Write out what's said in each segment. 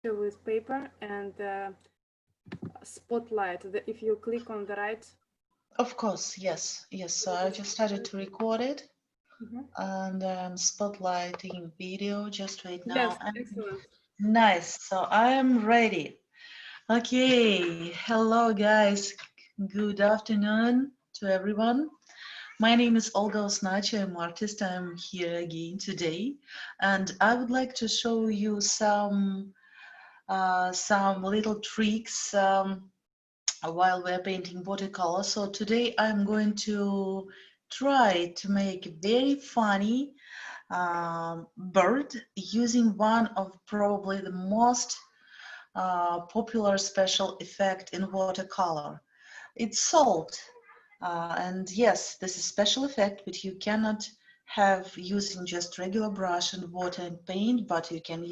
picture with paper and spotlight. If you click on the right. Of course, yes, yes. So I just started to record it, and I'm spotlighting video just right now. Yes, excellent. Nice. So I am ready. Okay. Hello, guys. Good afternoon to everyone. My name is Olga Osnachi. I'm an artist. I'm here again today, and I would like to show you some little tricks while we're painting watercolor. So today I'm going to try to make a very funny bird using one of probably the most popular special effect in watercolor. It's salt. And yes, this is special effect, but you cannot have using just regular brush and water and paint, but you can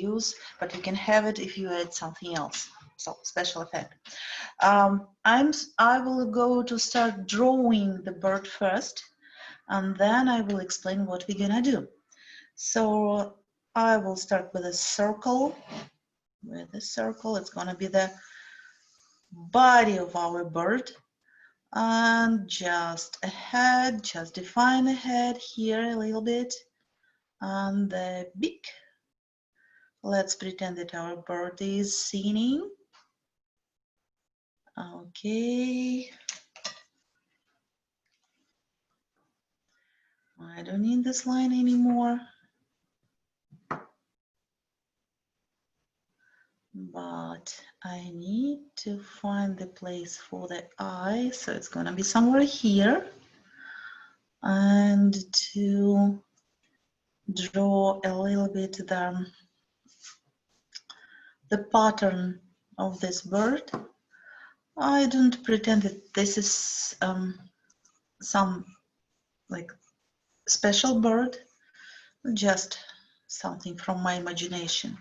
have it if you add something else. So special effect. I will go to start drawing the bird first, and then I will explain what we're gonna do. So I will start with a circle. With a circle, it's gonna be the body of our bird. And just a head, just define the head here a little bit. And the beak. Let's pretend that our bird is singing. Okay. I don't need this line anymore. But I need to find the place for the eye. So it's gonna be somewhere here. And to draw a little bit the pattern of this bird. I don't pretend that this is some like special bird, just something from my imagination.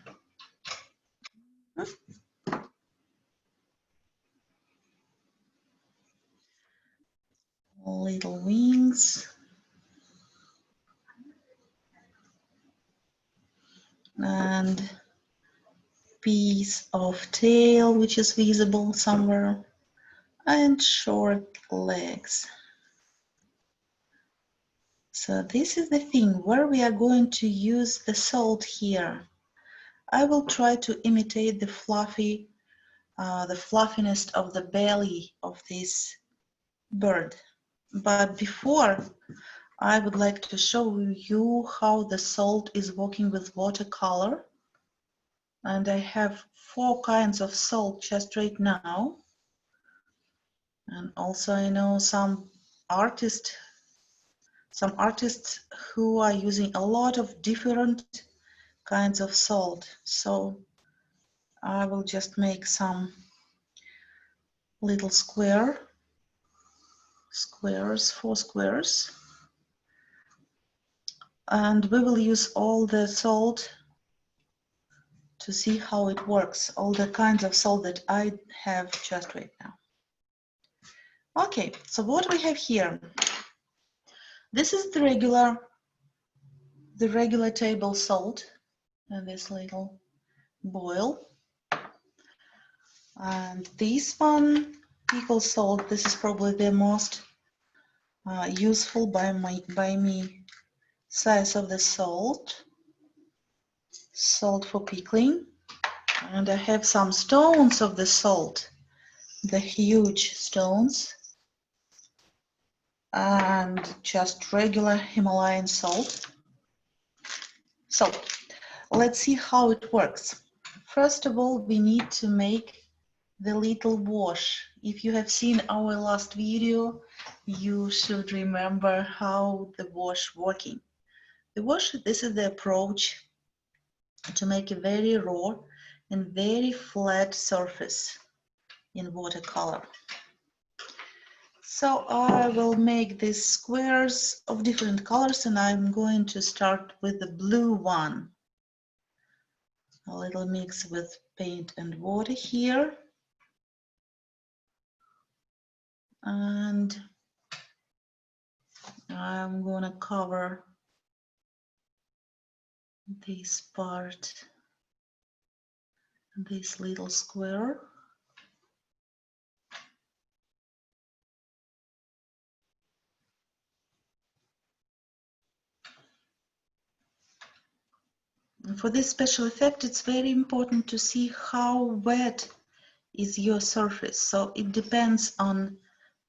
Little wings. And piece of tail which is visible somewhere, and short legs. So this is the thing where we are going to use the salt here. I will try to imitate the fluffiness of the belly of this bird. But before, I would like to show you how the salt is working with watercolor. And I have 4 kinds of salt just right now. And also I know some artists who are using a lot of different kinds of salt. So I will just make some little 4 squares. And we will use all the salt to see how it works, all the kinds of salt that I have just right now. Okay, so what we have here, this is the regular table salt and this little boil. And this one, pickle salt, this is probably the most useful by me size of the salt for pickling. And I have some stones of the salt, the huge stones, and just regular Himalayan salt. So let's see how it works. First of all, we need to make the little wash. If you have seen our last video, you should remember how the wash working. The wash, this is the approach to make a very raw and very flat surface in watercolor. So I will make these squares of different colors, and I'm going to start with the blue one. A little mix with paint and water here. And I'm gonna cover this part this little square. And for this special effect, it's very important to see how wet is your surface. So it depends on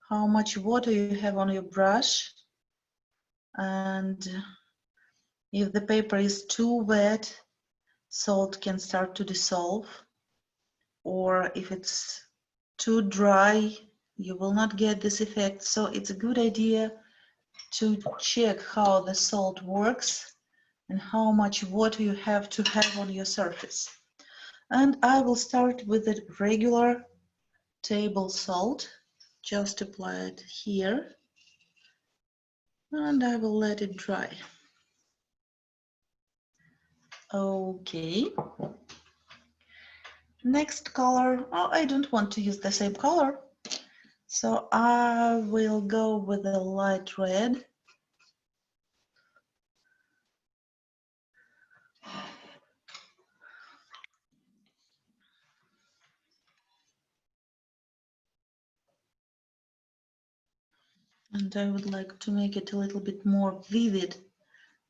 how much water you have on your brush, and if the paper is too wet, salt can start to dissolve, or if it's too dry, you will not get this effect. So it's a good idea to check how the salt works and how much water you have to have on your surface. And I will start with the regular table salt. Just apply it here, and I will let it dry. Okay. Next color. Oh, I don't want to use the same color, so I will go with the light red. And I would like to make it a little bit more vivid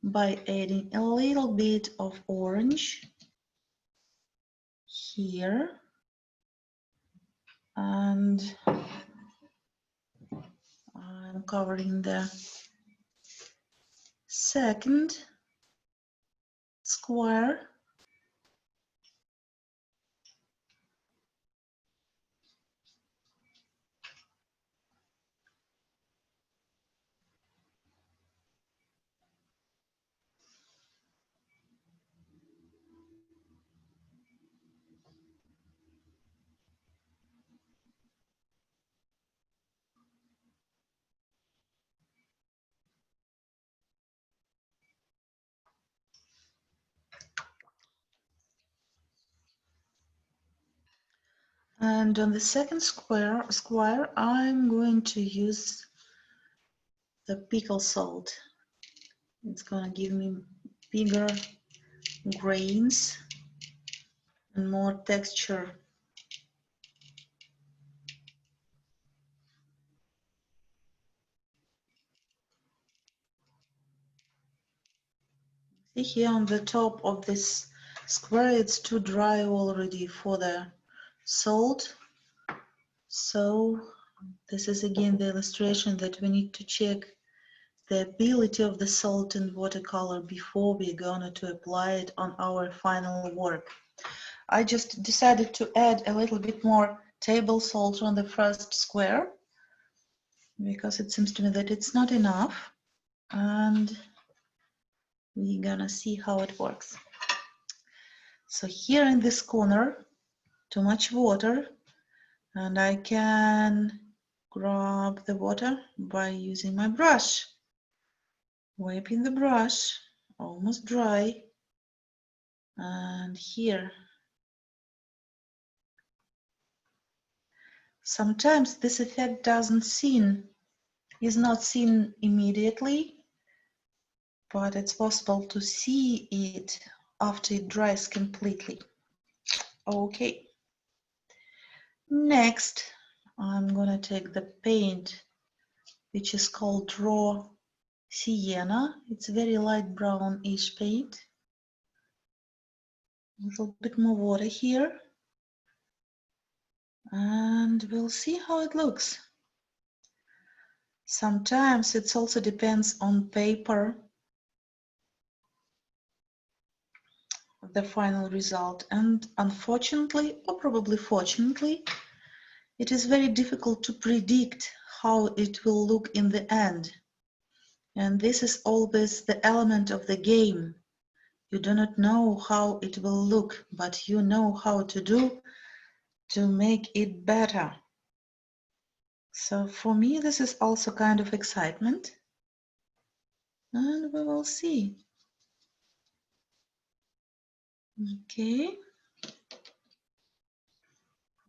by adding a little bit of orange here. And I'm covering the second square. And on the second square, I'm going to use the pickle salt. It's gonna give me bigger grains and more texture. See here on the top of this square, it's too dry already for the salt. So this is again the illustration that we need to check the ability of the salt in watercolor before we're going to apply it on our final work. I just decided to add a little bit more table salt on the first square because it seems to me that it's not enough, and we're gonna see how it works. So here in this corner, too much water, and I can grab the water by using my brush. Wiping the brush, almost dry, and here. Sometimes this effect is not seen immediately, but it's possible to see it after it dries completely. Okay. Next, I'm gonna take the paint, which is called Raw Sienna. It's very light brownish paint. A little bit more water here. And we'll see how it looks. Sometimes it also depends on paper, the final result. And unfortunately, or probably fortunately, it is very difficult to predict how it will look in the end. And this is always the element of the game. You do not know how it will look, but you know how to do to make it better. So for me, this is also kind of excitement. And we will see. Okay.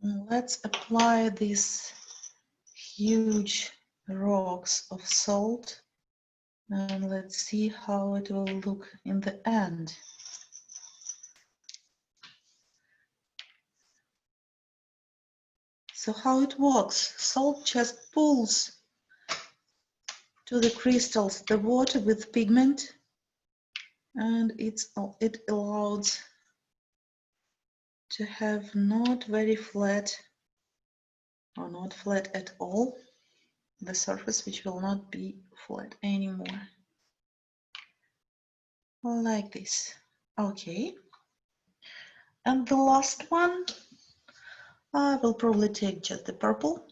Let's apply these huge rocks of salt, and let's see how it will look in the end. So how it works? Salt just pulls to the crystals the water with pigment, and it allows to have not very flat or not flat at all the surface, which will not be flat anymore, like this. Okay, and the last one, I will probably take just the purple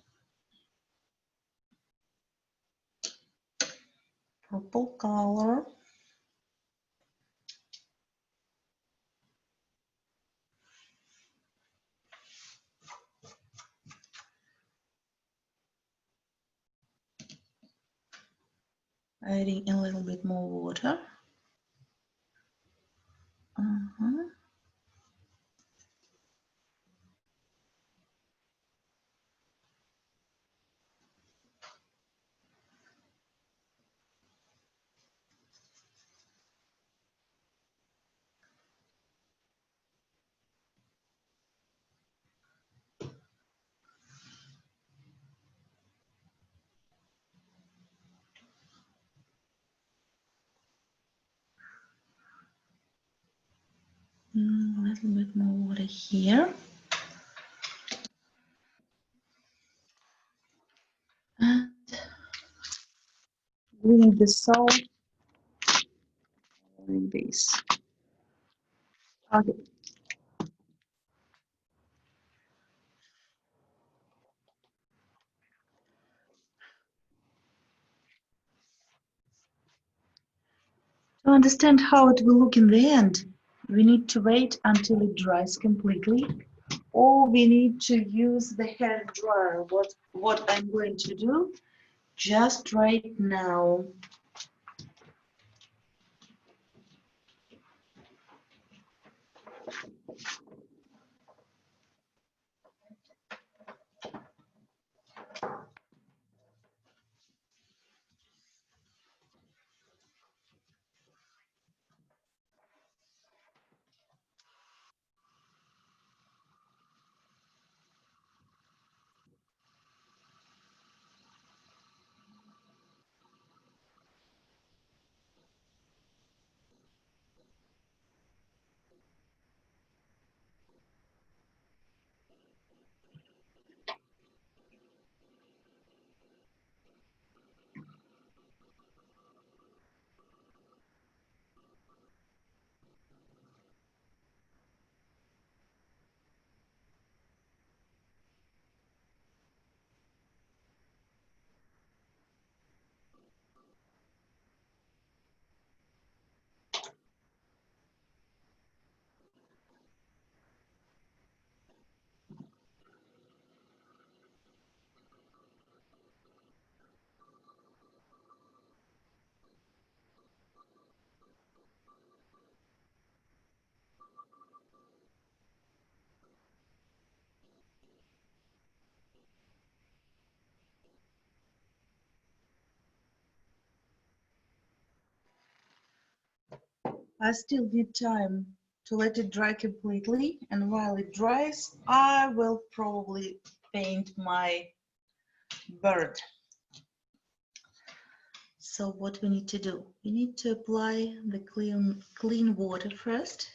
color. Adding a little bit more water. A little bit more water here. And bring the salt like this. Okay. To understand how it will look in the end, we need to wait until it dries completely, or we need to use the hair dryer. What I'm going to do just right now. I still need time to let it dry completely, and while it dries, I will probably paint my bird. So what we need to do? We need to apply the clean water first.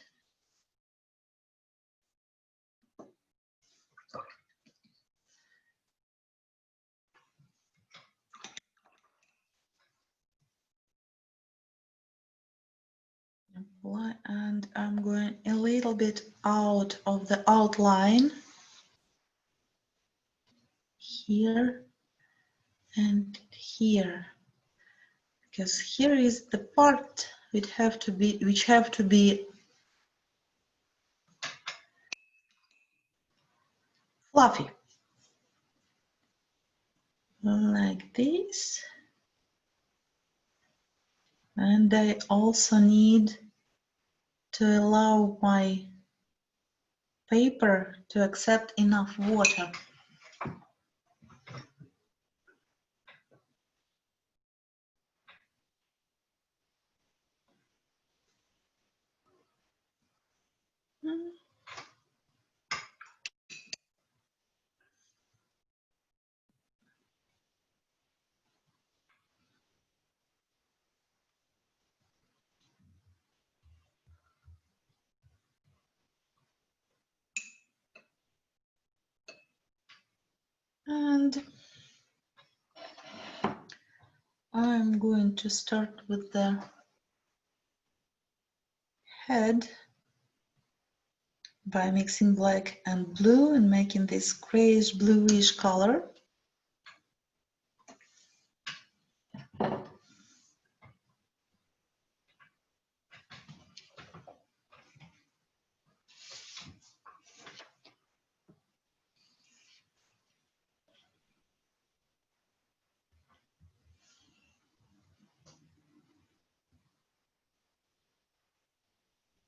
Apply, and I'm going a little bit out of the outline here and here, because here is the part which have to be fluffy, like this. And I also need to allow my paper to accept enough water. And I'm going to start with the head by mixing black and blue and making this grayish bluish color.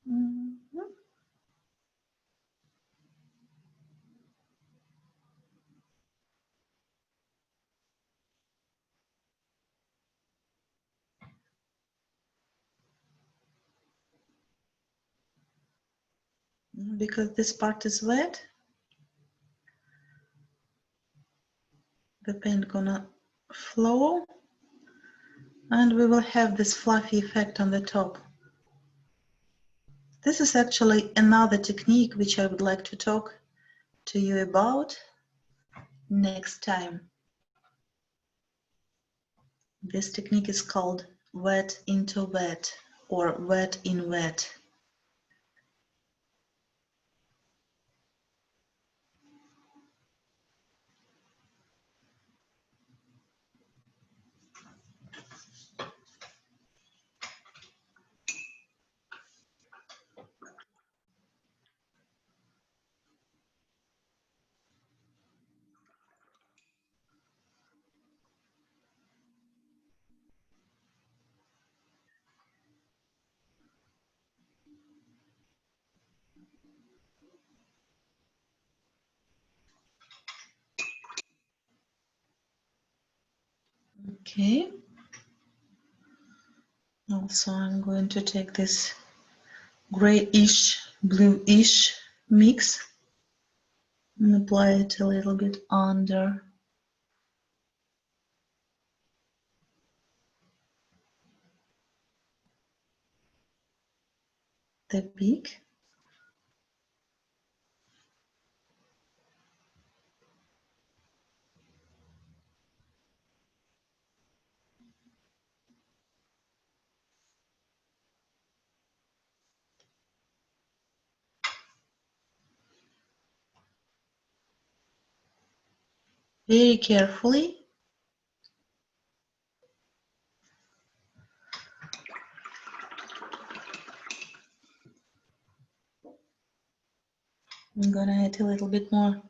Mhm. Because this part is wet, the paint gonna flow and we will have this fluffy effect on the top. This is actually another technique which I would like to talk to you about next time. This technique is called wet into wet or wet in wet. Okay. Also, I'm going to take this grayish, bluish mix and apply it a little bit under the beak. Very carefully. I'm gonna add a little bit more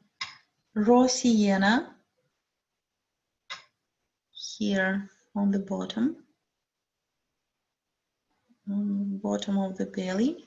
raw sienna here on the bottom of the belly.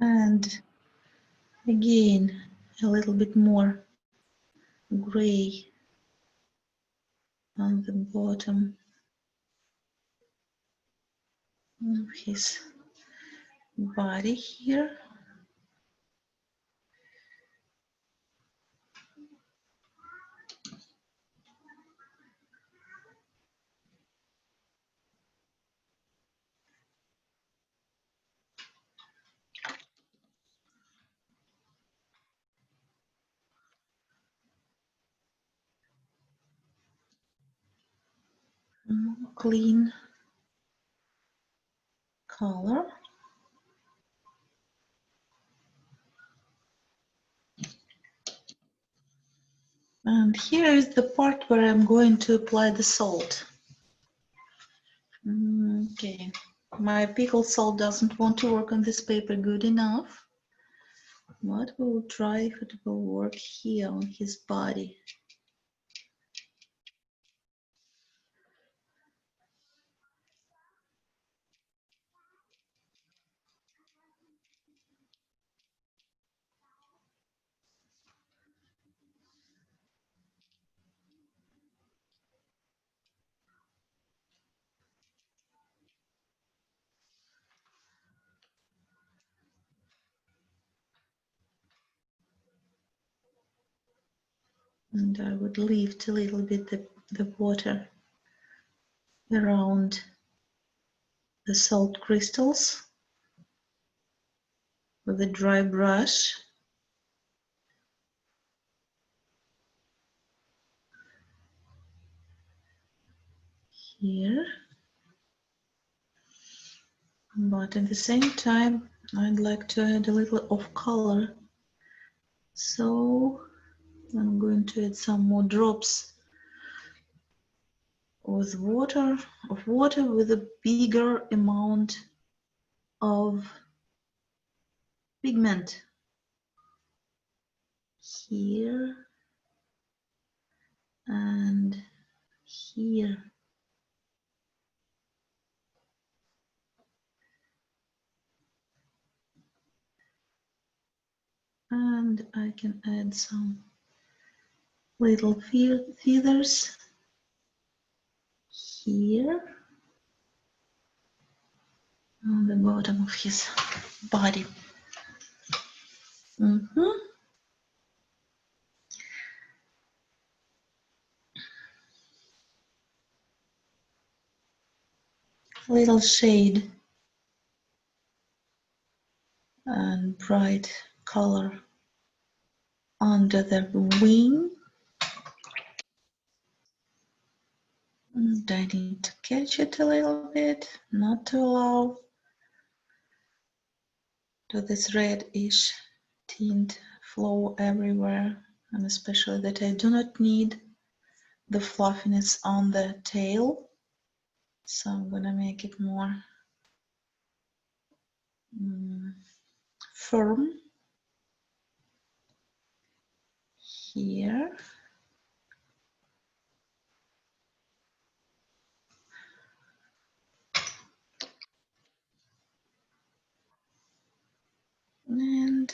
And again, a little bit more gray on the bottom of his body here. More clean color. And here is the part where I'm going to apply the salt. Okay, my pickled salt doesn't want to work on this paper good enough, but we'll try if it will work here on his body. And I would lift a little bit the water around the salt crystals with a dry brush. Here. But at the same time, I'd like to add a little of color. So I'm going to add some more drops with water with a bigger amount of pigment. Here and here. And I can add some little feathers here on the bottom of his body. Little shade and bright color under the wing. And I need to catch it a little bit, not to allow to this reddish tint flow everywhere, and especially that I do not need the fluffiness on the tail. So I'm gonna make it more firm here. And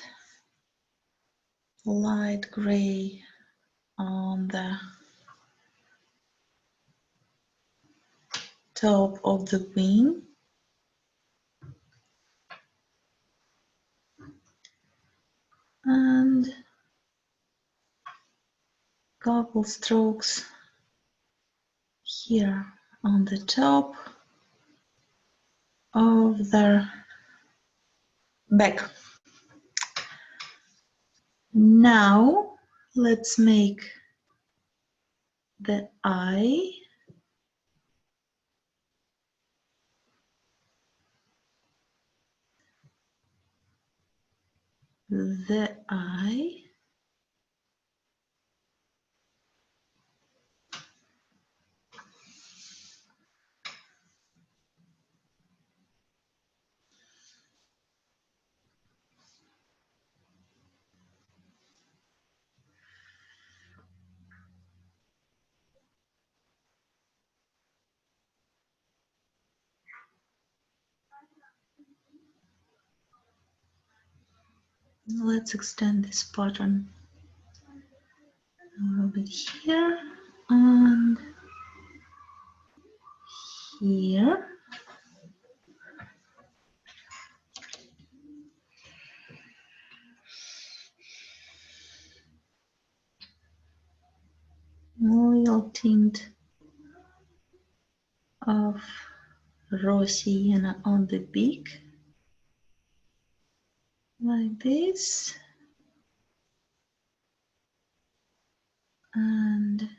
light gray on the top of the wing. And couple strokes here on the top of the back. Now let's make the eye. The eye. Let's extend this pattern a little bit here and here. A little tint of raw sienna on the beak, like this. And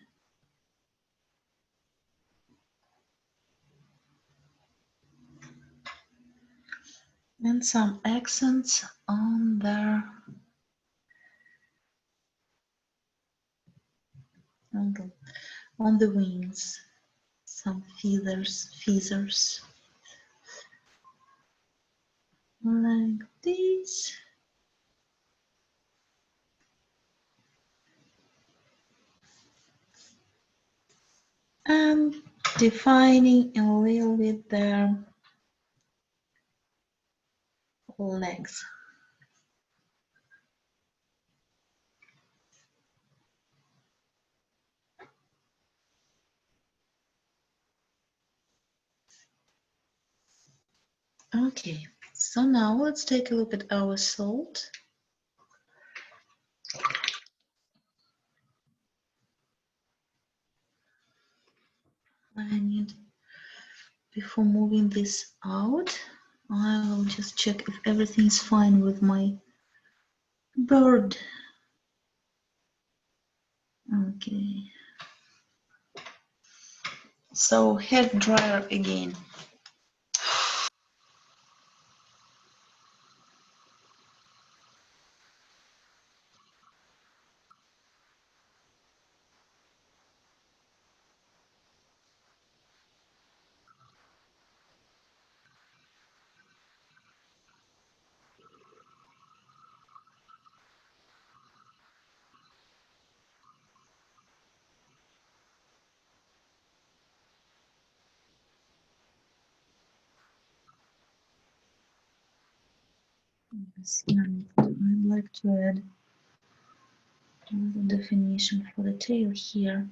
some accents on the wings, some feathers like this. And defining a little bit their legs. Okay, so now let's take a look at our salt. I need, before moving this out, I will just check if everything is fine with my bird. Okay. So hair dryer again. I'd like to add the definition for the tail here.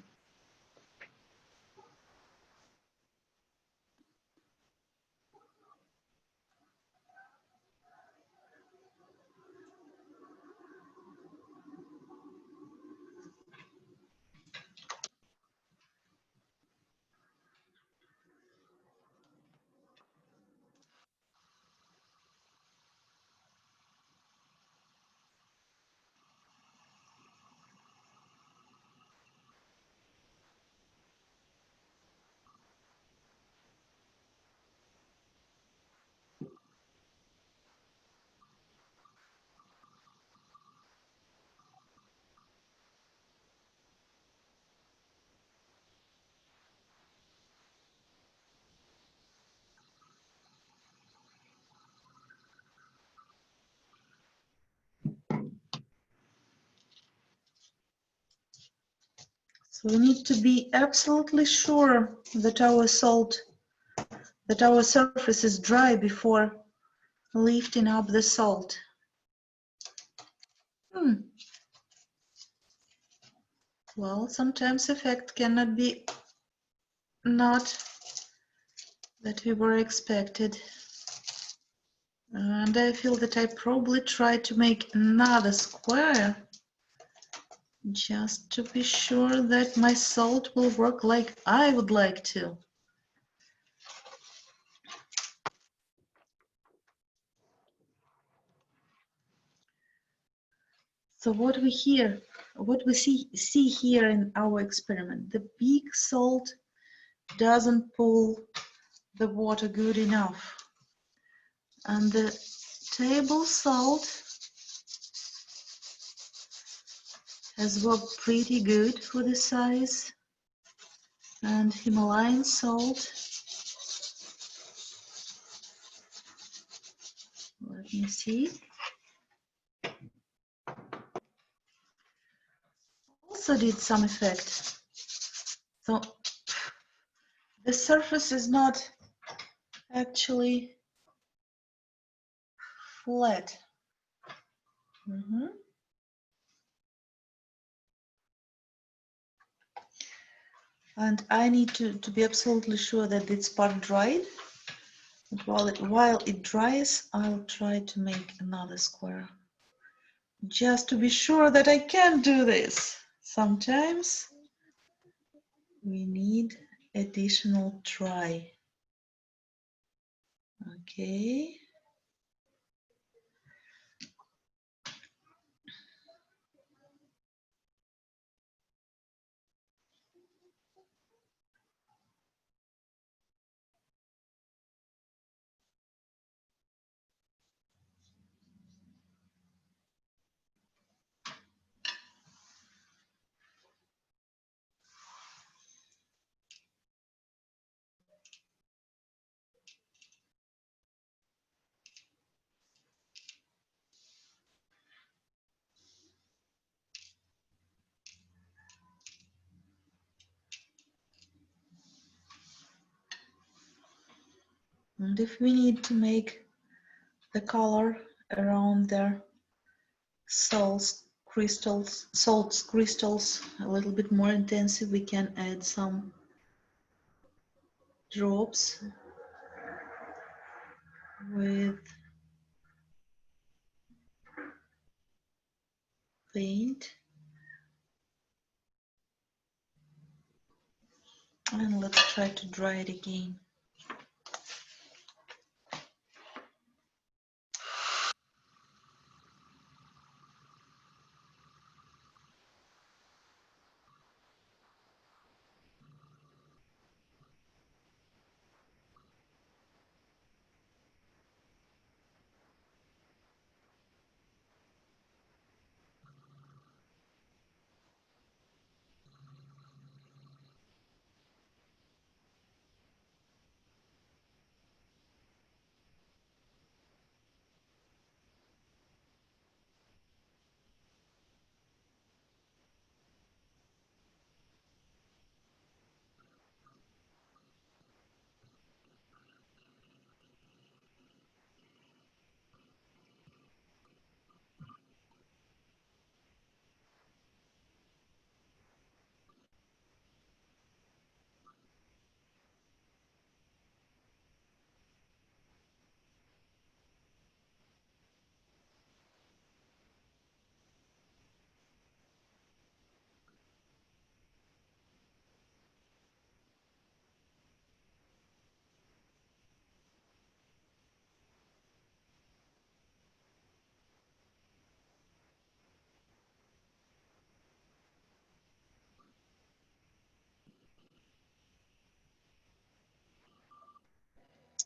So we need to be absolutely sure that our surface is dry before lifting up the salt. Well, sometimes effect cannot be not that we were expected. And I feel that I probably tried to make another square just to be sure that my salt will work like I would like to. So what we see here in our experiment, the big salt doesn't pull the water good enough. And the table salt has worked pretty good for the size. And Himalayan salt, let me see, also did some effect. So the surface is not actually flat. And I need to be absolutely sure that this part dried. But while it dries, I'll try to make another square. Just to be sure that I can do this. Sometimes we need additional try. Okay. And if we need to make the color around the salt crystals a little bit more intensive, we can add some drops with paint. And let's try to dry it again.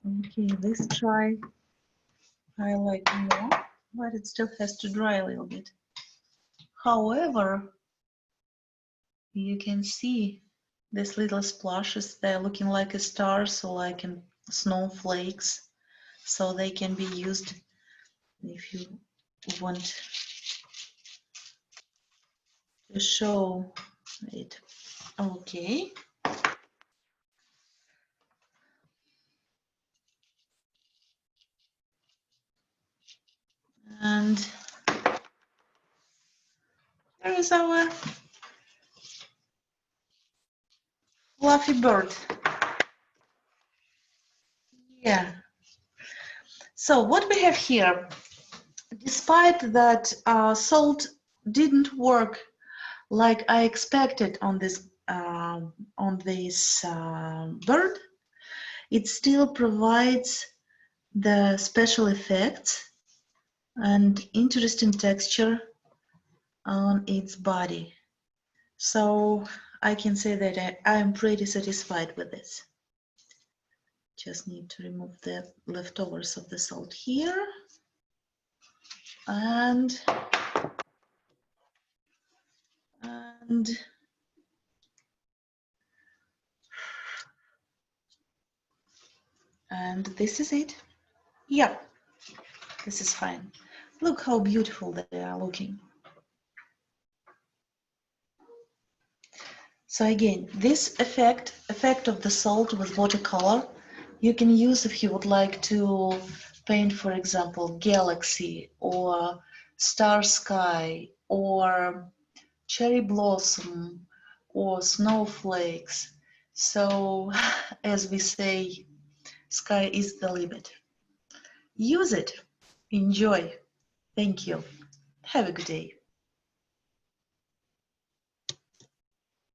Okay, this try I like more, but it still has to dry a little bit. However, you can see these little splashes, they're looking like a stars or like in snowflakes, so they can be used if you want to show it. Okay. And there is our fluffy bird. Yeah. So what we have here, despite that salt didn't work like I expected on this bird, it still provides the special effects and interesting texture on its body. So I can say that I am pretty satisfied with this. Just need to remove the leftovers of the salt here. And this is it. Yeah, this is fine. Look how beautiful they are looking. So again, this effect of the salt with watercolor, you can use if you would like to paint, for example, galaxy or star sky or cherry blossom or snowflakes. So as we say, sky is the limit. Use it. Enjoy. Thank you. Have a good day.